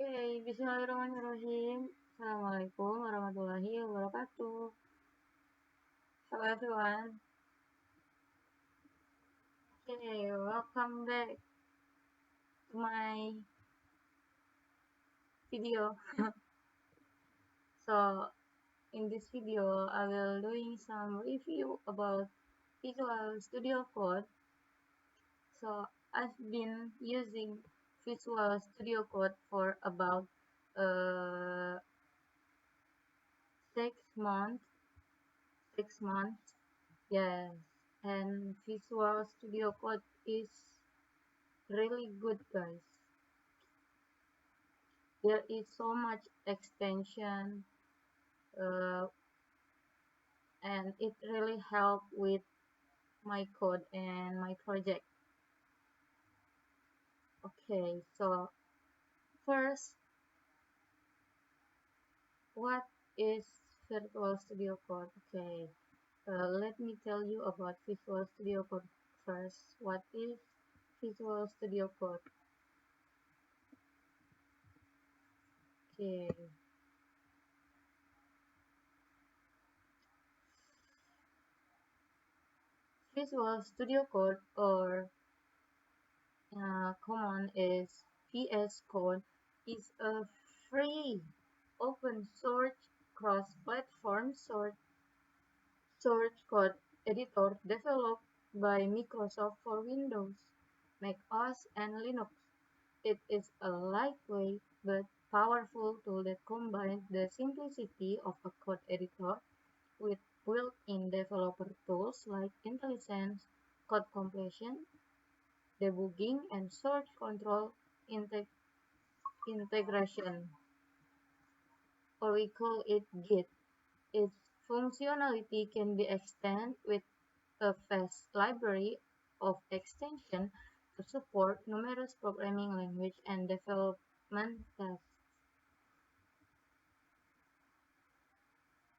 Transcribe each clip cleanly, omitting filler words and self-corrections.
Oke, bismillahirrahmanirrahim. Assalamualaikum warahmatullahi wabarakatuh. Hello everyone. Okay, welcome back to my video. So, in this video, I will doing some review about Visual Studio Code. So, I've been using Visual Studio Code for about uh, 6 months. 6 months. Yes, and Visual Studio Code is really good, guys. There is so much extension, uh, and it really helped with my code and my project. Okay, so first, what is Visual Studio Code? Okay, let me tell you about Visual Studio Code first. What is Visual Studio Code? Okay, Visual Studio Code, or common is VS Code, is a free open source cross-platform source code editor developed by Microsoft for Windows, Mac OS, and Linux. It is a lightweight but powerful tool that combines the simplicity of a code editor with built-in developer tools like IntelliSense, code completion, debugging, and source control integration, or we call it Git. Its functionality can be extended with a vast library of extensions to support numerous programming languages and development tasks.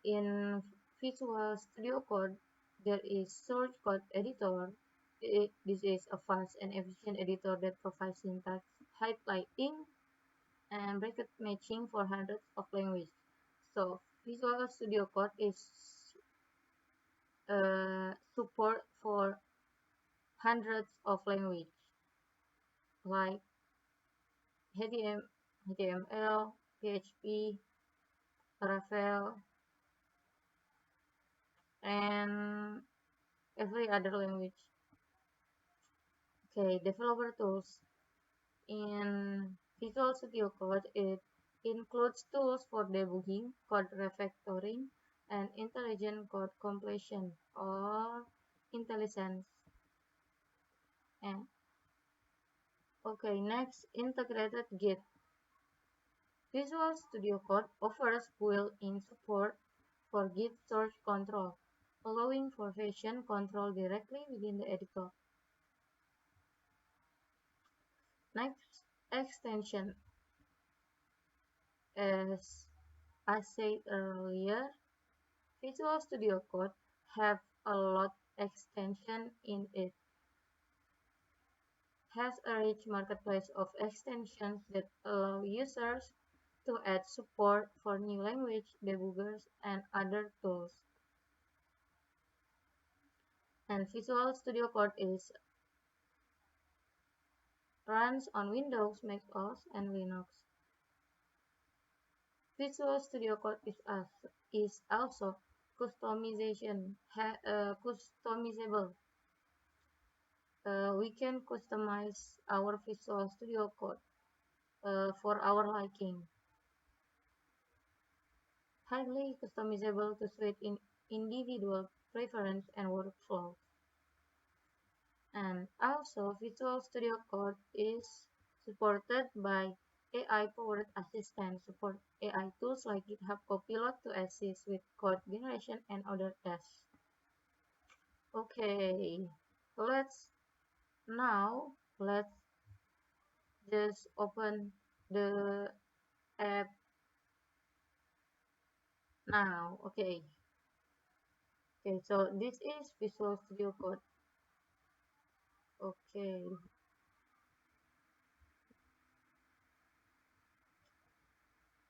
In Visual Studio Code, there is Source Code Editor. This is a fast and efficient editor that provides syntax, highlighting, and bracket matching for hundreds of languages. So Visual Studio Code is support for hundreds of languages like HTML, PHP, Laravel, and every other language. Okay, developer tools. In Visual Studio Code, it includes tools for debugging, code refactoring, and intelligent code completion, or IntelliSense. And okay, next, integrated Git. Visual Studio Code offers built-in support for Git source control, allowing for version control directly within the editor. Next, extension. As I said earlier, Visual Studio Code have a lot extension in it. Has a rich marketplace of extensions that allow users to add support for new language debuggers and other tools. And Visual Studio Code is runs on Windows, Mac OS, and Linux. Visual Studio Code is also customizable. We can customize our Visual Studio Code for our liking. Highly customizable to suit in individual preference and workflow. And also, Visual Studio Code is supported by AI-powered assistant, support AI tools like GitHub Copilot to assist with code generation and other tasks. Okay, let's just open the app now. Okay, so this is Visual Studio Code. Okay,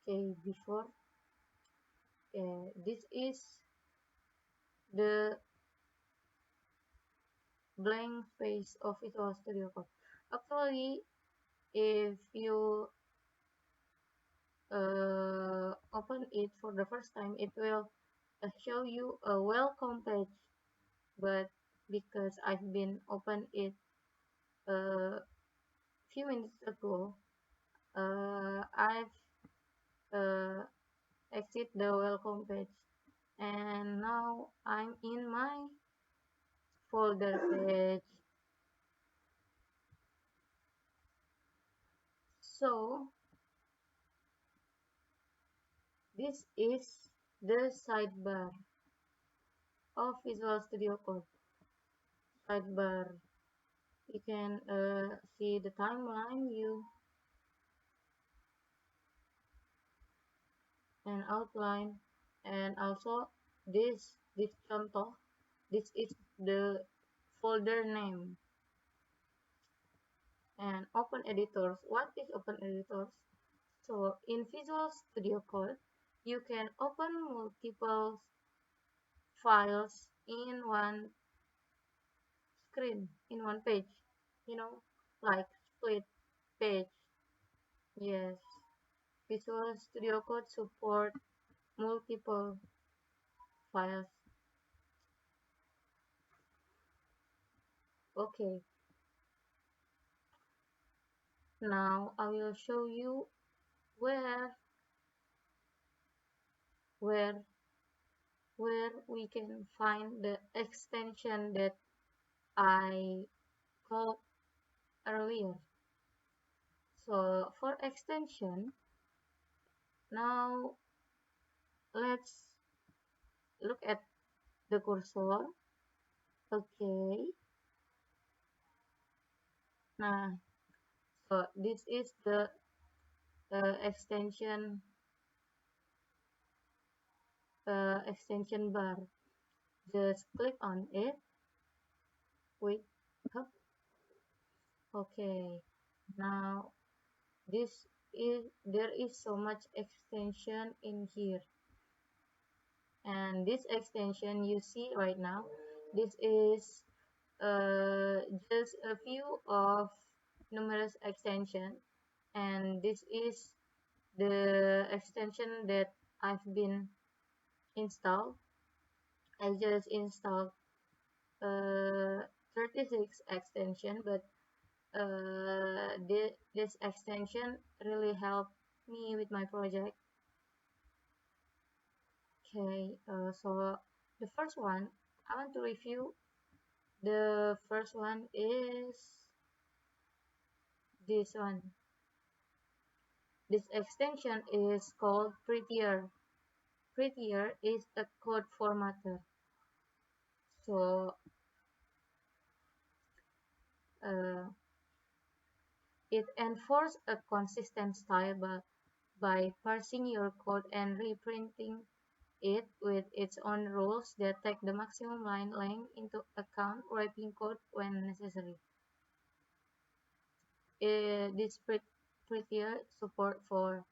Okay, before this is the blank space of Visual Studio Code. Actually, if you open it for the first time, it will show you a welcome page. But because I've been open it a few minutes ago, I've uh, exit the welcome page, and now I'm in my folder page. So this is the sidebar of Visual Studio Code. Sidebar, you can see the timeline view and outline, and also this contour. This is the folder name. And open editors. What is open editors? So in Visual Studio Code, you can open multiple files in one screen, in one page, you know, like split page. Yes, Visual Studio Code support multiple files. Okay, now I will show you where where where we can find the extension that I called earlier. So for extension, now let's look at the cursor. Okay, nah, so this is the extension bar. Just click on it. Wait, huh? Okay. Now this is there is so much extension in here, and this extension you see right now, this is just a few of numerous extension, and this is the extension that I've been installed. I just installed 36 extension, but this extension really helped me with my project. Okay, so the first one I want to review. The first one is this one. This extension is called Prettier. Prettier is a code formatter. So uh, it enforces a consistent style by parsing your code and reprinting it with its own rules that take the maximum line length into account, wrapping code when necessary. This Prettier support for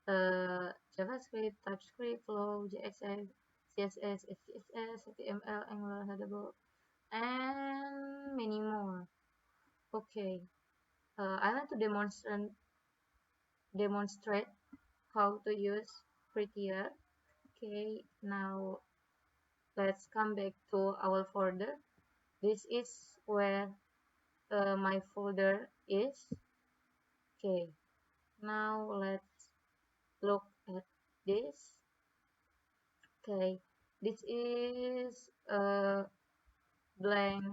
JavaScript, TypeScript, Flow, JSX, CSS, HTML, HTML, Angular, Headable, and many more. Okay, I want to demonstrate how to use Prettier. Okay, now let's come back to our folder. This is where my folder is. Okay, now let's look at this. Okay, this is a blank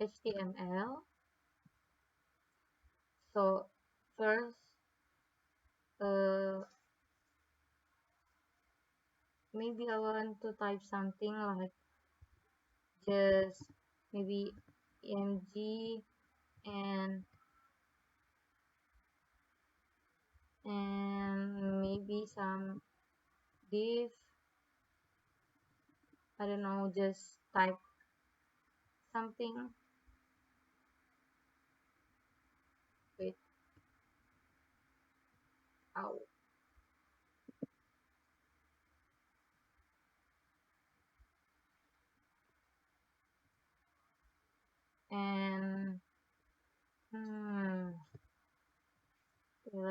HTML. So first, uh, maybe I want to type something like just maybe img and maybe some div. I don't know, just type something. Wait, ow.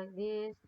like this.